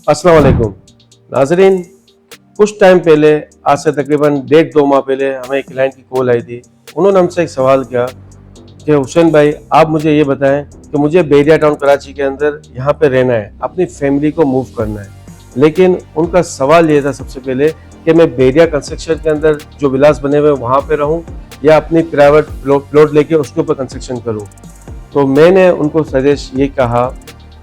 अस्सलाम वालेकुम नाजरीन। कुछ टाइम पहले, आज से तकरीबन 1.5-2 माह पहले हमें एक क्लाइंट की कॉल आई थी। उन्होंने हमसे एक सवाल किया कि हुसैन भाई, आप मुझे ये बताएं कि मुझे बेरिया टाउन कराची के अंदर यहाँ पे रहना है, अपनी फैमिली को मूव करना है। लेकिन उनका सवाल ये था सबसे पहले कि मैं बेरिया कंस्ट्रक्शन के अंदर जो विलास बने हुए वहाँ पे रहूँ या अपनी प्राइवेट प्लॉट लेके उसके ऊपर कंस्ट्रक्शन करूँ। तो मैंने उनको सजेस्ट ये कहा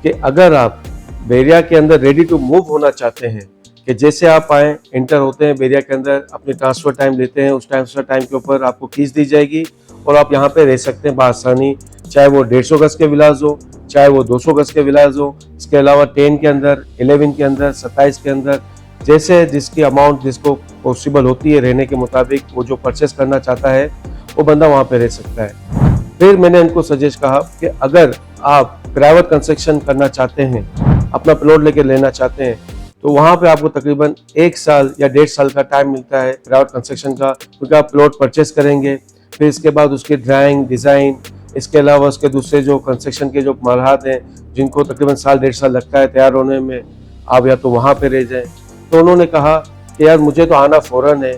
कि अगर आप बेरिया के अंदर रेडी टू मूव होना चाहते हैं, कि जैसे आप आए इंटर होते हैं बेरिया के अंदर, अपनी ट्रांसफर टाइम लेते हैं, उस ट्रांसफर टाइम के ऊपर आपको कीज दी जाएगी और आप यहाँ पे रह सकते हैं बआसानी। चाहे वो 150 गज के विलास हो, चाहे वो 200 गज के विलास हो, इसके अलावा 10 के अंदर, 11 के अंदर, 27 के अंदर, जैसे जिसकी अमाउंट जिसको पॉसिबल होती है रहने के मुताबिक, वो जो परचेस करना चाहता है वो बंदा वहाँ पे रह सकता है। फिर मैंने इनको सजेस्ट कहा कि अगर आप प्राइवेट कंस्ट्रक्शन करना चाहते हैं, अपना प्लॉट लेके लेना चाहते हैं, तो वहाँ पे आपको तकरीबन 1 साल या 1.5 साल का टाइम मिलता है प्राइवेट कंस्ट्रक्शन का, क्योंकि आप प्लॉट परचेस करेंगे, फिर इसके बाद उसकी ड्राइंग, डिज़ाइन, इसके अलावा उसके दूसरे जो कंस्ट्रक्शन के जो मरहत हैं जिनको तकरीबन साल 1.5 साल लगता है तैयार होने में, आप या तो वहाँ पे रह जाएं। तो उन्होंने कहा कि यार मुझे तो आना फ़ौरन है,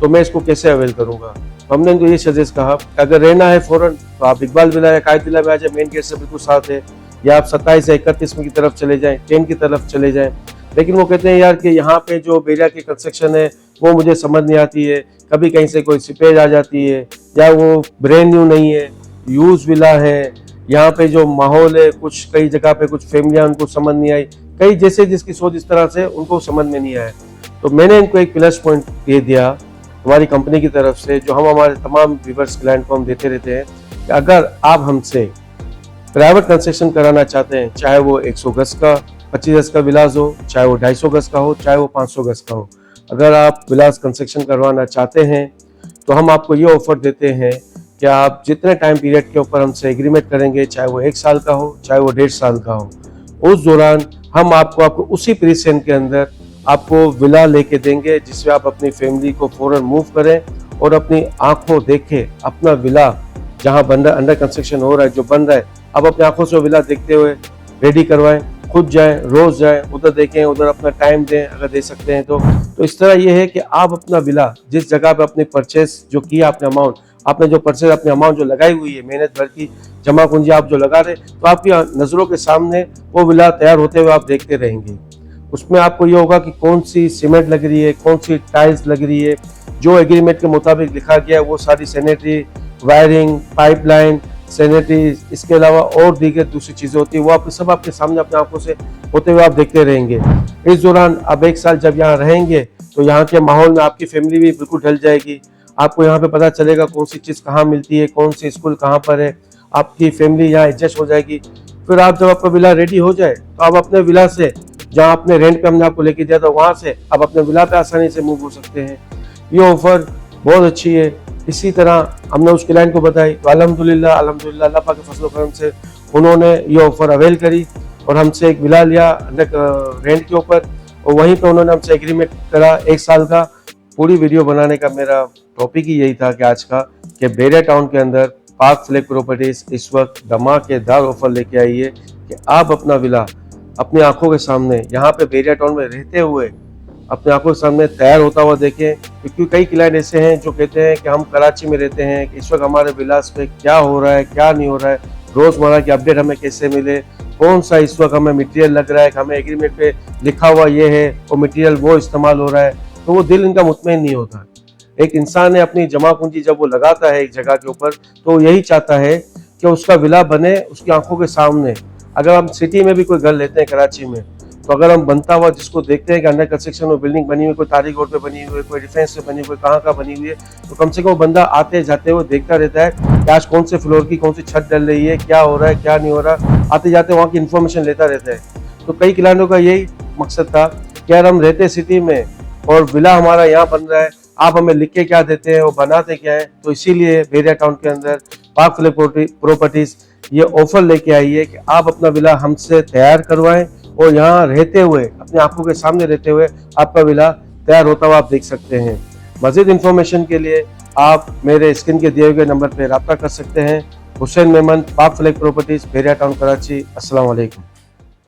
तो मैं इसको कैसे अवेल करूँगा। तो हमने इनको ये सजेस्ट कहा कि अगर रहना है फ़ौरन तो आप इकबाल विला या कायद विला में आ जाए, मेन गेट से बिल्कुल साथ है, या आप 27 या 31 की तरफ चले जाएं, 10 की तरफ चले जाएं। लेकिन वो कहते हैं यार कि यहाँ पे जो बेरिया की कंस्ट्रक्शन है वो मुझे समझ नहीं आती है, कभी कहीं से कोई सिपेज आ जाती है, या वो ब्रांड न्यू नहीं है, यूज विला है, यहाँ पे जो माहौल है कुछ कई जगह पे कुछ फैमिलियाँ उनको समझ नहीं आई, कई जैसे जिसकी सोच इस तरह से उनको समझ में नहीं आया। तो मैंने इनको एक प्लस पॉइंट दे दिया हमारी कंपनी की तरफ से, जो हम हमारे तमाम व्यूअर्स क्लाइंट को हम देते रहते हैं, कि अगर आप हमसे प्राइवेट कंस्ट्रक्शन कराना चाहते हैं, चाहे वो 100 गज का 25 गज का विलास हो, चाहे वो 250 गज का हो, चाहे वो 500 गज का हो, अगर आप विलास कंस्ट्रक्शन करवाना चाहते हैं तो हम आपको ये ऑफर देते हैं कि आप जितने टाइम पीरियड के ऊपर हमसे एग्रीमेंट करेंगे, चाहे वो 1 साल का हो, चाहे वो 1.5 साल का हो, उस दौरान हम आपको उसी प्रीसेंट के अंदर आपको विला लेके देंगे, जिससे आप अपनी फैमिली को फौरन मूव करें और अपनी आंखों देखें अपना विला जहां बन रहा है, अंडर कंस्ट्रक्शन हो रहा है, जो बन रहा है, आप अपनी आंखों से विला देखते हुए रेडी करवाएं, खुद जाएं, रोज जाएं, उधर देखें, उधर अपना टाइम दें अगर दे सकते हैं तो इस तरह ये है कि आप अपना विला जिस जगह पे अपनी परचेस जो किया, आपने अमाउंट, आपने जो परचेस अपनी अमाउंट जो लगाई हुई है, मेहनत भर की जमा पूंजी आप जो लगा रहे, तो आपकी नजरों के सामने वो विला तैयार होते हुए आप देखते रहेंगे। उसमें आपको ये होगा कि कौन सी सीमेंट लग रही है, कौन सी टाइल्स लग रही है, जो एग्रीमेंट के मुताबिक लिखा गया है वो सारी सैनिटरी, वायरिंग, पाइपलाइन, सैनिटरी, इसके अलावा और दीगर दूसरी चीज़ें होती है, वो आप सब आपके सामने अपनी आंखों से होते हुए आप देखते रहेंगे। इस दौरान अब 1 साल जब यहाँ रहेंगे तो यहाँ के माहौल में आपकी फैमिली भी बिल्कुल ढल जाएगी। आपको यहाँ पे पता चलेगा कौन सी चीज़ कहाँ मिलती है, कौन सी स्कूल कहाँ पर है, आपकी फैमिली यहाँ एडजस्ट हो जाएगी। फिर आप जब आपका विला रेडी हो जाए तो आप अपने विला से, जहाँ अपने रेंट पे हमने आपको लेके दिया था, वहाँ से आप अपने विला पे आसानी से मूव हो सकते हैं। ये ऑफर बहुत अच्छी है। इसी तरह हमने उस क्लाइंट को बताई तो अल्हम्दुलिल्लाह अल्लाह पाक के फजल करम से उन्होंने ये ऑफर अवेल करी और हमसे एक विला लिया रेंट के ऊपर, और वहीं पे उन्होंने हमसे एग्रीमेंट करा 1 साल का। पूरी वीडियो बनाने का मेरा टॉपिक ही यही था कि आज का, कि बेरिया टाउन के अंदर पार्क फ्लैग प्रॉपर्टीज इस वक्त धमाकेदार ऑफर लेके आई है कि आप अपना विला अपनी आंखों के सामने यहाँ पे बेरिया टाउन में रहते हुए अपनी आंखों के सामने तैयार होता हुआ देखें। क्योंकि कई क्लाइंट ऐसे हैं जो कहते हैं कि हम कराची में रहते हैं, कि इस वक्त हमारे विलास पे क्या हो रहा है, क्या नहीं हो रहा है, रोजमर्रा की अपडेट हमें कैसे मिले, कौन सा इस वक्त हमें मटेरियल लग रहा है, कि हमें एग्रीमेंट पे लिखा हुआ ये है और मटेरियल वो इस्तेमाल हो रहा है, तो वो दिल इनका मुतमईन नहीं होता। एक इंसान ने अपनी जमा पूंजी जब वो लगाता है एक जगह के ऊपर, तो यही चाहता है कि उसका विला बने उसकी आंखों के सामने। अगर हम सिटी में भी कोई घर लेते हैं कराची में, तो अगर हम बनता हुआ जिसको देखते हैं कि अंडर कंस्ट्रक्शन में बिल्डिंग बनी हुई, कोई तारिक रोड पे बनी हुई है, कोई डिफेंस पे बनी हुई, कहाँ बनी हुई है, तो कम से कम बंदा आते जाते हुए देखता रहता है कि आज कौन से फ्लोर की कौन सी छत डल रही है, क्या हो रहा है, क्या नहीं हो रहा, आते जाते वहाँ की इन्फॉर्मेशन लेता रहता है। तो कई क्लाइंटों का यही मकसद था कि यार हम रहते सिटी में और विला हमारा यहाँ बन रहा है, आप हमें लिख के क्या देते हैं, वो बनाते क्या है। तो इसीलिए बेरिया टाउन के अंदर पार्क फ्लैग प्रॉपर्टीज ये ऑफर लेके आई है कि आप अपना विला हमसे तैयार करवाएं और यहाँ रहते हुए अपनी आंखों के सामने रहते हुए आपका विला तैयार होता हुआ आप देख सकते हैं। मजीद इंफॉर्मेशन के लिए आप मेरे स्क्रीन के दिए हुए नंबर पर रब्ता कर सकते हैं। Hussain Memon, park flag properties, Bahria town, Karachi. अस्सलाम वालेकुम।